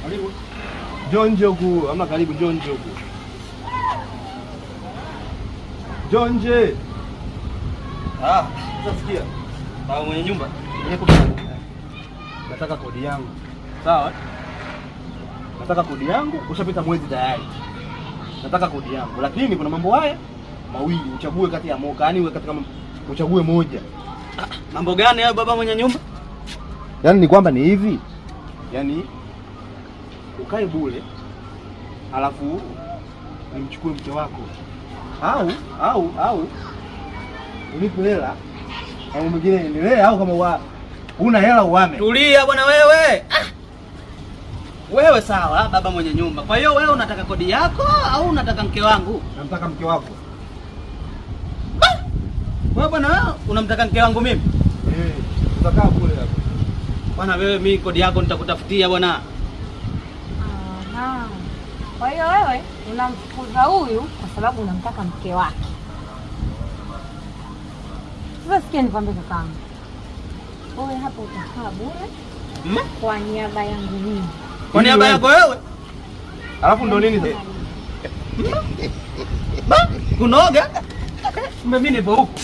Karibu. Jonje huku, ama karibu jonje huku. Jonje. Sasa sikia. Baba mwenye nyumba. Nataka kodi yangu. Sawa? Nataka kodi yangu, ushapita mwezi tayari. Nataka kodi yangu. Lakini kuna mambo haya mawili, uchague kati ya moka, yani katika uchague moja. Mambo gani hayo baba mwenye nyumba? Yaani ni kwamba ni hivi. Yaani ukae bure alafu nimchukue mke wako au unipe hela au mwingine endelee, au kama una hela uame. Tulia bwana wewe. Wewe sawa baba mwenye nyumba. Kwa hiyo wewe unataka kodi yako au unataka mke wangu? Namtaka mke wako. Wewe bwana wewe unamtaka mke wangu mimi? Utakaa bure hapo. Bwana wewe mimi kodi yako nitakutafutia bwana. Aha. Kwa hiyo wewe unamfukuza huyu kwa sababu unamtaka mke wake. Sasa sikia nikwambie kakaangu. Wewe hapo utakaa bure kwa niaba yangu mimi. Kwa niaba yako wewe? Alafu ndo nini sasa? Kunoga? Mimi nipo huko.